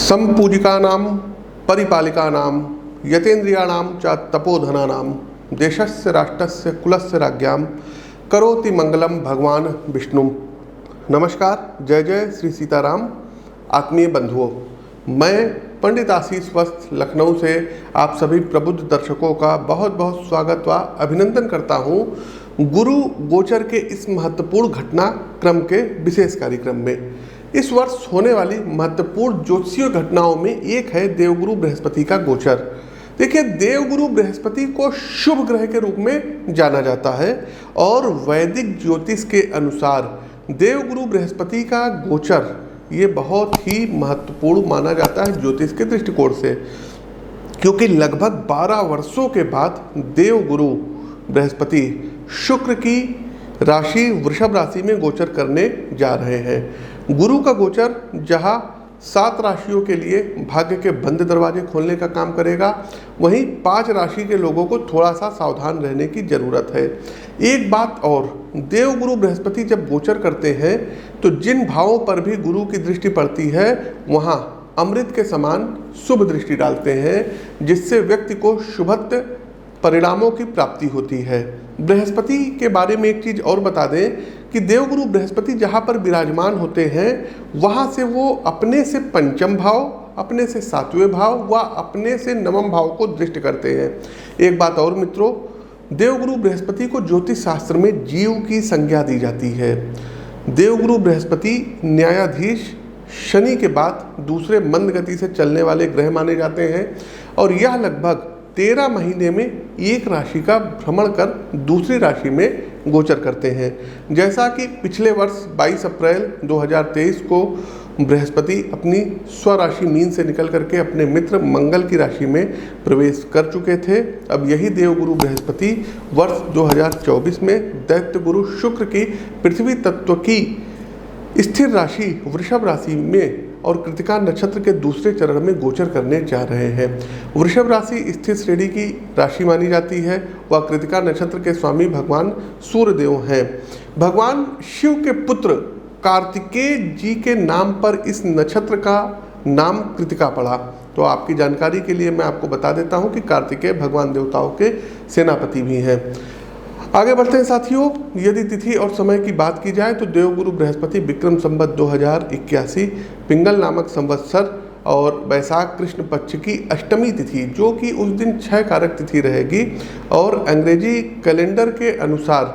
संपूजिकानां परिपालिकानां यतेन्द्रियाणां च तपोधनानां देशस्य राष्ट्रस्य कुलस्य राज्ञां करोति मंगलम भगवान विष्णु। नमस्कार, जय जय श्री सीताराम। आत्मीय बंधुओं, मैं पंडित आशीष वस्त लखनऊ से आप सभी प्रबुद्ध दर्शकों का बहुत बहुत स्वागत व अभिनंदन करता हूं गुरु गोचर के इस महत्वपूर्ण घटनाक्रम के विशेष कार्यक्रम में। इस वर्ष होने वाली महत्वपूर्ण ज्योतिषीय घटनाओं में एक है देवगुरु बृहस्पति का गोचर। देखिए, देवगुरु बृहस्पति को शुभ ग्रह के रूप में जाना जाता है और वैदिक ज्योतिष के अनुसार देवगुरु बृहस्पति का गोचर ये बहुत ही महत्वपूर्ण माना जाता है ज्योतिष के दृष्टिकोण से, क्योंकि लगभग 12 वर्षों के बाद देवगुरु बृहस्पति शुक्र की राशि वृषभ राशि में गोचर करने जा रहे हैं। गुरु का गोचर जहां 7 राशियों के लिए भाग्य के बंद दरवाजे खोलने का काम करेगा, वहीं 5 राशि के लोगों को थोड़ा सा सावधान रहने की जरूरत है। एक बात और, देवगुरु बृहस्पति जब गोचर करते हैं तो जिन भावों पर भी गुरु की दृष्टि पड़ती है वहां अमृत के समान शुभ दृष्टि डालते हैं, जिससे व्यक्ति को शुभत्व परिणामों की प्राप्ति होती है। बृहस्पति के बारे में एक चीज और बता दें कि देवगुरु बृहस्पति जहाँ पर विराजमान होते हैं वहाँ से वो अपने से पंचम भाव, अपने से 7वें भाव व अपने से 9वें भाव को दृष्टि करते हैं। एक बात और मित्रों, देवगुरु बृहस्पति को ज्योतिष शास्त्र में जीव की संज्ञा दी जाती है। देवगुरु बृहस्पति न्यायाधीश शनि के बाद दूसरे मंद गति से चलने वाले ग्रह माने जाते हैं और यह लगभग 13 महीने में एक राशि का भ्रमण कर दूसरी राशि में गोचर करते हैं। जैसा कि पिछले वर्ष 22 अप्रैल 2023 को बृहस्पति अपनी स्वराशि मीन से निकल करके अपने मित्र मंगल की राशि में प्रवेश कर चुके थे। अब यही देवगुरु बृहस्पति वर्ष 2024 में दैत्य गुरु शुक्र की पृथ्वी तत्व की स्थिर राशि वृषभ राशि में और कृतिका नक्षत्र के दूसरे चरण में गोचर करने जा रहे हैं। वृषभ राशि स्थिर श्रेणी की राशि मानी जाती है। वह कृतिका नक्षत्र के स्वामी भगवान सूर्यदेव हैं। भगवान शिव के पुत्र कार्तिकेय जी के नाम पर इस नक्षत्र का नाम कृतिका पड़ा। तो आपकी जानकारी के लिए मैं आपको बता देता हूं कि कार्तिकेय भगवान देवताओं के सेनापति भी हैं। आगे बढ़ते हैं साथियों, यदि तिथि और समय की बात की जाए तो देवगुरु बृहस्पति विक्रम संवत 2081 पिंगल नामक संवत्सर और वैशाख कृष्ण पक्ष की अष्टमी तिथि, जो कि उस दिन 6 कारक तिथि रहेगी, और अंग्रेजी कैलेंडर के अनुसार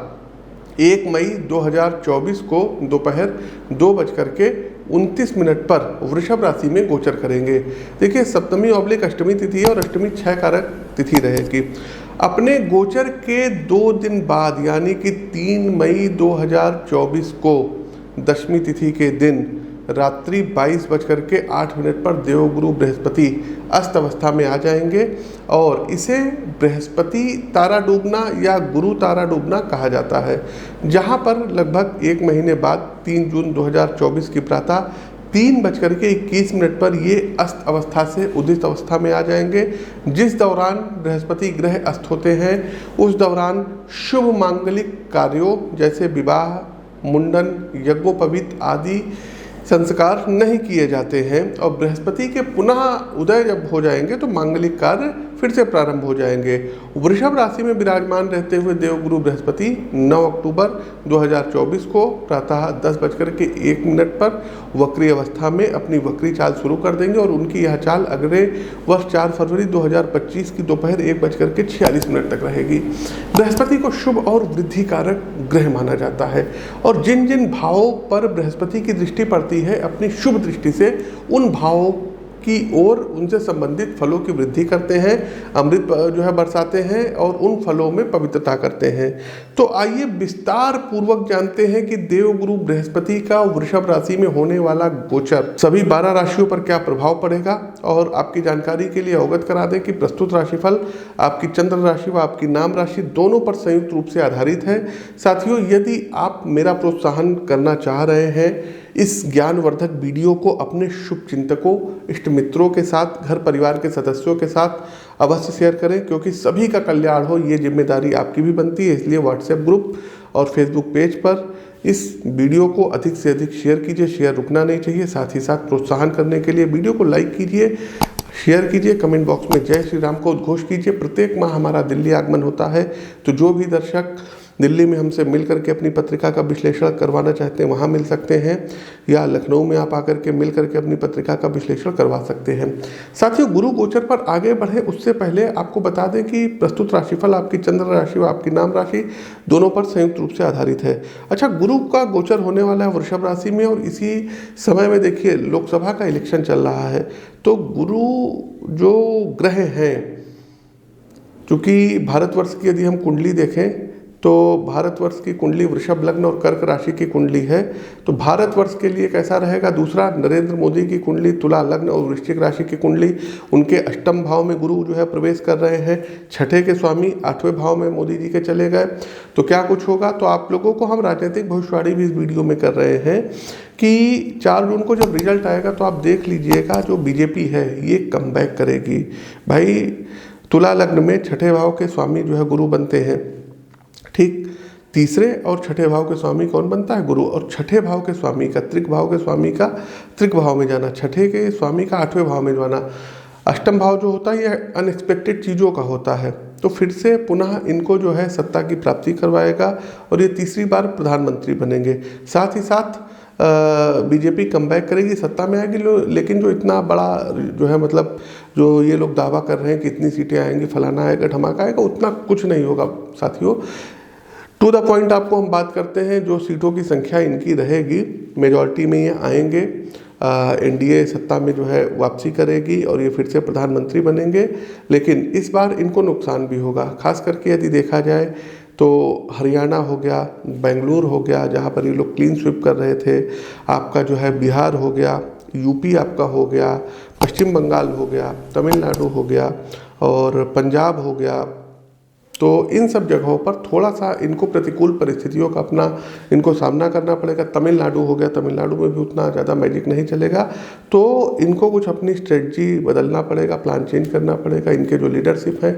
1 मई 2024 को दोपहर 2:29 पर वृषभ राशि में गोचर करेंगे। देखिए, सप्तमी ऑब्लिक अष्टमी तिथि है और अष्टमी 6 कारक तिथि रहेगी। अपने गोचर के 2 दिन बाद यानी कि 3 मई 2024 को दशमी तिथि के दिन रात्रि 22:08 पर देवगुरु बृहस्पति अस्त अवस्था में आ जाएंगे और इसे बृहस्पति तारा डूबना या गुरु तारा डूबना कहा जाता है, जहां पर लगभग 1 महीने बाद 3 जून 2024 की प्रातः 3:21 पर ये अस्त अवस्था से उदित अवस्था में आ जाएंगे। जिस दौरान बृहस्पति ग्रह अस्त होते हैं उस दौरान शुभ मांगलिक कार्यों जैसे विवाह, मुंडन, यज्ञोपवीत आदि संस्कार नहीं किए जाते हैं और बृहस्पति के पुनः उदय जब हो जाएंगे तो मांगलिक कार्य फिर से प्रारंभ हो जाएंगे। वृषभ राशि में विराजमान रहते हुए देवगुरु बृहस्पति 9 अक्टूबर 2024 को प्रातः 10:01 पर वक्री अवस्था में अपनी वक्री चाल शुरू कर देंगे और उनकी यह चाल अगले वर्ष 4 फरवरी 2025 की दोपहर 1:46 तक रहेगी। बृहस्पति को शुभ और वृद्धि कारक ग्रह माना जाता है और जिन जिन भावों पर बृहस्पति की दृष्टि पड़ती है अपनी शुभ दृष्टि से उन भावों की ओर उनसे संबंधित फलों की वृद्धि करते हैं, अमृत जो है बरसाते हैं और उन फलों में पवित्रता करते हैं। तो आइए विस्तार पूर्वक जानते हैं कि देवगुरु बृहस्पति का वृषभ राशि में होने वाला गोचर सभी 12 राशियों पर क्या प्रभाव पड़ेगा। और आपकी जानकारी के लिए अवगत करा दें कि प्रस्तुत राशिफल आपकी चंद्र राशि व आपकी नाम राशि दोनों पर संयुक्त रूप से आधारित है। साथियों, यदि आप मेरा प्रोत्साहन करना चाह रहे हैं इस ज्ञानवर्धक वीडियो को अपने शुभ चिंतकों, इष्ट मित्रों के साथ, घर परिवार के सदस्यों के साथ अवश्य शेयर करें, क्योंकि सभी का कल्याण हो ये जिम्मेदारी आपकी भी बनती है। इसलिए व्हाट्सएप ग्रुप और फेसबुक पेज पर इस वीडियो को अधिक से अधिक शेयर कीजिए, शेयर रुकना नहीं चाहिए। साथ ही साथ प्रोत्साहन करने के लिए वीडियो को लाइक कीजिए, शेयर कीजिए, कमेंट बॉक्स में जय श्री राम को उद्घोष कीजिए। प्रत्येक माह हमारा दिल्ली आगमन होता है, तो जो भी दर्शक दिल्ली में हमसे मिल करके अपनी पत्रिका का विश्लेषण करवाना चाहते हैं वहाँ मिल सकते हैं, या लखनऊ में आप आकर के मिल करके अपनी पत्रिका का विश्लेषण करवा सकते हैं। साथियों, गुरु गोचर पर आगे बढ़े उससे पहले आपको बता दें कि प्रस्तुत राशिफल आपकी चंद्र राशि व आपकी नाम राशि दोनों पर संयुक्त रूप से आधारित है। अच्छा, गुरु का गोचर होने वाला है वृषभ राशि में, और इसी समय में देखिए लोकसभा का इलेक्शन चल रहा है। तो गुरु जो ग्रह हैं, चूँकि भारतवर्ष की यदि हम कुंडली देखें तो भारतवर्ष की कुंडली वृषभ लग्न और कर्क राशि की कुंडली है, तो भारतवर्ष के लिए कैसा रहेगा। दूसरा, नरेंद्र मोदी की कुंडली तुला लग्न और वृश्चिक राशि की कुंडली, उनके अष्टम भाव में गुरु जो है प्रवेश कर रहे हैं। छठे के स्वामी 8वें भाव में मोदी जी के चले गए, तो क्या कुछ होगा। तो आप लोगों को हम राजनीतिक भविष्यवाणी भी इस वीडियो में कर रहे हैं कि 4 जून को जब रिजल्ट आएगा तो आप देख लीजिएगा जो बीजेपी है ये कमबैक करेगी। भाई, तुला लग्न में छठे भाव के स्वामी जो है गुरु बनते हैं, ठीक। तीसरे और छठे भाव के स्वामी कौन बनता है, गुरु। और छठे भाव के स्वामी का त्रिक भाव के स्वामी का त्रिक भाव में जाना, छठे के स्वामी का 8वें भाव में जाना। अष्टम भाव जो होता है ये अनएक्सपेक्टेड चीज़ों का होता है, तो फिर से पुनः इनको जो है सत्ता की प्राप्ति करवाएगा और ये तीसरी बार प्रधानमंत्री बनेंगे। साथ ही साथ बीजेपी कमबैक करेगी, सत्ता में आएगी। लेकिन जो इतना बड़ा जो है मतलब जो ये लोग दावा कर रहे हैं कि इतनी सीटें आएंगी, फलाना आएगा, धमाका आएगा, उतना कुछ नहीं होगा साथियों। टू द पॉइंट आपको हम बात करते हैं, जो सीटों की संख्या इनकी रहेगी मेजॉरिटी में ये आएंगे। एनडीए सत्ता में जो है वापसी करेगी और ये फिर से प्रधानमंत्री बनेंगे। लेकिन इस बार इनको नुकसान भी होगा, खास करके यदि देखा जाए तो हरियाणा हो गया, बेंगलुरु हो गया जहाँ पर ये लोग क्लीन स्वीप कर रहे थे, आपका जो है बिहार हो गया, यूपी आपका हो गया, पश्चिम बंगाल हो गया, तमिलनाडु हो गया और पंजाब हो गया। तो इन सब जगहों पर थोड़ा सा इनको प्रतिकूल परिस्थितियों का अपना इनको सामना करना पड़ेगा। तमिलनाडु हो गया, तमिलनाडु में भी उतना ज़्यादा मैजिक नहीं चलेगा, तो इनको कुछ अपनी स्ट्रेटजी बदलना पड़ेगा, प्लान चेंज करना पड़ेगा। इनके जो लीडरशिप है,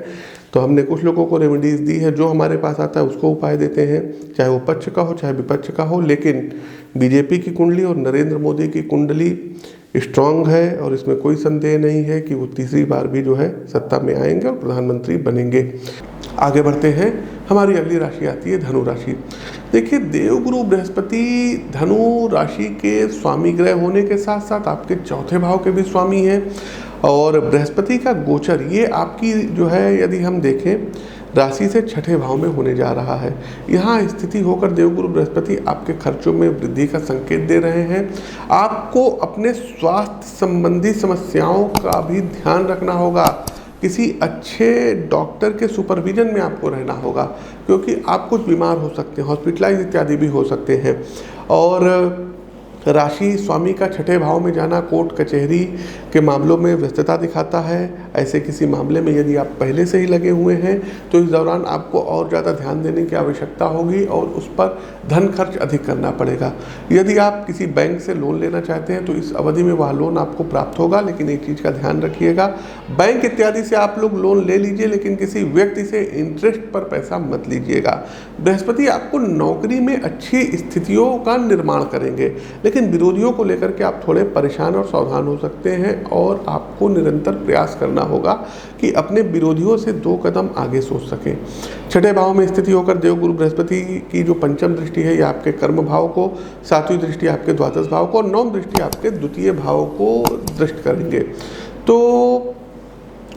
तो हमने कुछ लोगों को रेमेडीज़ दी है, जो हमारे पास आता है उसको उपाय देते हैं, चाहे वो पक्ष का हो चाहे विपक्ष का हो। लेकिन बीजेपी की कुंडली और नरेंद्र मोदी की कुंडली स्ट्रांग है और इसमें कोई संदेह नहीं है कि वो तीसरी बार भी जो है सत्ता में आएंगे और प्रधानमंत्री बनेंगे। आगे बढ़ते हैं, हमारी अगली राशि आती है धनु राशि। देखिए, देवगुरु बृहस्पति धनु राशि के स्वामी ग्रह होने के साथ साथ आपके चौथे भाव के भी स्वामी हैं, और बृहस्पति का गोचर ये आपकी जो है यदि हम देखें राशि से छठे भाव में होने जा रहा है। यहाँ स्थिति होकर देवगुरु बृहस्पति आपके खर्चों में वृद्धि का संकेत दे रहे हैं। आपको अपने स्वास्थ्य संबंधी समस्याओं का भी ध्यान रखना होगा, किसी अच्छे डॉक्टर के सुपरविजन में आपको रहना होगा, क्योंकि आप कुछ बीमार हो सकते हैं, हॉस्पिटलाइज इत्यादि भी हो सकते हैं। और राशि स्वामी का छठे भाव में जाना कोर्ट कचहरी के मामलों में व्यस्तता दिखाता है। ऐसे किसी मामले में यदि आप पहले से ही लगे हुए हैं तो इस दौरान आपको और ज़्यादा ध्यान देने की आवश्यकता होगी और उस पर धन खर्च अधिक करना पड़ेगा। यदि आप किसी बैंक से लोन लेना चाहते हैं तो इस अवधि में वह लोन आपको प्राप्त होगा, लेकिन एक चीज़ का ध्यान रखिएगा, बैंक इत्यादि से आप लोग लोन ले लीजिए लेकिन किसी व्यक्ति से इंटरेस्ट पर पैसा मत लीजिएगा। बृहस्पति आपको नौकरी में अच्छी स्थितियों का निर्माण करेंगे, लेकिन विरोधियों को लेकर के आप थोड़े परेशान और सावधान हो सकते हैं और आपको निरंतर प्रयास करना होगा कि अपने विरोधियों से 2 कदम आगे सोच सकें। छठे भाव में स्थिति होकर देवगुरु बृहस्पति की जो पंचम दृष्टि है ये आपके कर्म भाव को, 7वीं दृष्टि आपके द्वादश भाव को और 9वीं दृष्टि आपके द्वितीय भाव को दृष्ट करेंगे। तो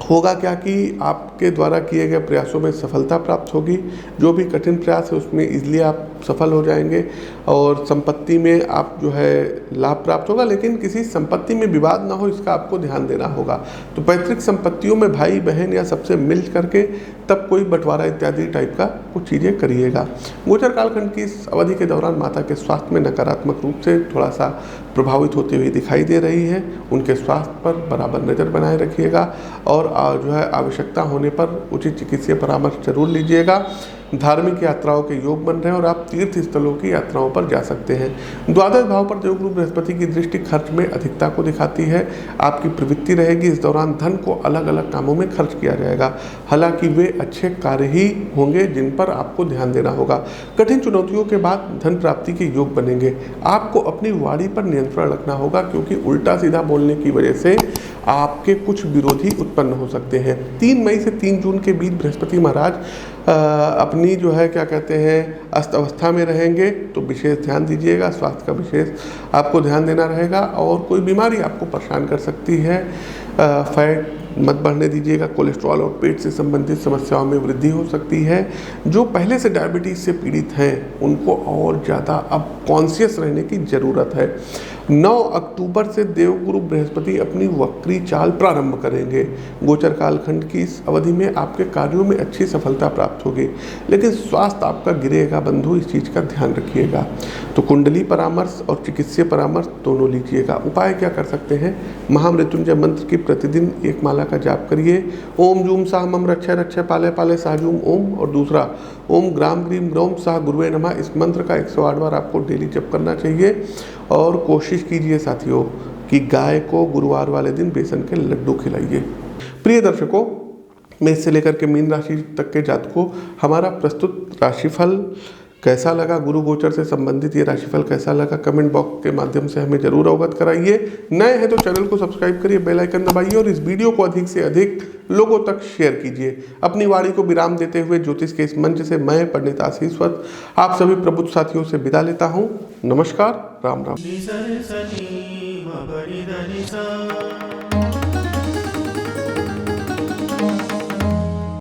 होगा क्या कि आपके द्वारा किए गए प्रयासों में सफलता प्राप्त होगी, जो भी कठिन प्रयास है उसमें इजली आप सफल हो जाएंगे और संपत्ति में आप जो है लाभ प्राप्त होगा, लेकिन किसी संपत्ति में विवाद ना हो इसका आपको ध्यान देना होगा। तो पैतृक संपत्तियों में भाई बहन या सबसे मिल करके तब कोई बंटवारा इत्यादि टाइप का कुछ चीज़ें करिएगा। गोचर कालखंड की इस अवधि के दौरान माता के स्वास्थ्य में नकारात्मक रूप से थोड़ा सा प्रभावित होती हुई दिखाई दे रही है। उनके स्वास्थ्य पर बराबर नज़र बनाए रखिएगा और जो है आवश्यकता होने पर उचित चिकित्सीय परामर्श जरूर लीजिएगा। धार्मिक यात्राओं के योग बन रहे हैं और आप तीर्थ स्थलों की यात्राओं पर जा सकते हैं। द्वादश भाव पर देवगुरु बृहस्पति की दृष्टि खर्च में अधिकता को दिखाती है। आपकी प्रवृत्ति रहेगी इस दौरान धन को अलग अलग कामों में खर्च किया जाएगा। हालांकि वे अच्छे कार्य ही होंगे जिन पर आपको ध्यान देना होगा। कठिन चुनौतियों के बाद धन प्राप्ति के योग बनेंगे। आपको अपनी वाणी पर नियंत्रण रखना होगा क्योंकि उल्टा सीधा बोलने की वजह से आपके कुछ विरोधी उत्पन्न हो सकते हैं। 3 मई से 3 जून के बीच बृहस्पति महाराज अपनी जो है क्या कहते हैं अस्त अवस्था में रहेंगे, तो विशेष ध्यान दीजिएगा। स्वास्थ्य का विशेष आपको ध्यान देना रहेगा और कोई बीमारी आपको परेशान कर सकती है। फैट मत बढ़ने दीजिएगा। कोलेस्ट्रॉल और पेट से संबंधित समस्याओं में वृद्धि हो सकती है। जो पहले से डायबिटीज़ से पीड़ित हैं उनको और ज़्यादा अब कॉन्शियस रहने की ज़रूरत है। 9 अक्टूबर से देवगुरु बृहस्पति अपनी वक्री चाल प्रारंभ करेंगे। गोचर कालखंड की इस अवधि में आपके कार्यों में अच्छी सफलता प्राप्त होगी, लेकिन स्वास्थ्य आपका गिरेगा बंधु, इस चीज़ का ध्यान रखिएगा। तो कुंडली परामर्श और चिकित्सीय परामर्श दोनों लीजिएगा। उपाय क्या कर सकते हैं? महामृत्युंजय मंत्र की प्रतिदिन एक माला का जाप करिए। ओम जूम साह मम रक्षय रक्षय पाले पाले साजूम ओम, और दूसरा ओम ग्राम ग्रीम ग्रोम साह गुरुवे नमः। इस मंत्र का 108 बार आपको डेली जप करना चाहिए। और कोशिश कीजिए साथियों कि गाय को गुरुवार वाले दिन बेसन के लड्डू खिलाइए। प्रिय दर्शकों, मेष से लेकर के मीन राशि तक के जातकों हमारा प्रस्तुत राशिफल कैसा लगा, गुरु गोचर से संबंधित ये राशिफल कैसा लगा, कमेंट बॉक्स के माध्यम से हमें जरूर अवगत कराइए। नए हैं तो चैनल को सब्सक्राइब करिए, बेल आइकन दबाइए और इस वीडियो को अधिक से अधिक लोगों तक शेयर कीजिए। अपनी वाणी को विराम देते हुए ज्योतिष के इस मंच से मैं पंडित आशीष वत्स आप सभी प्रबुद्ध साथियों से विदा लेता हूँ। नमस्कार, राम राम।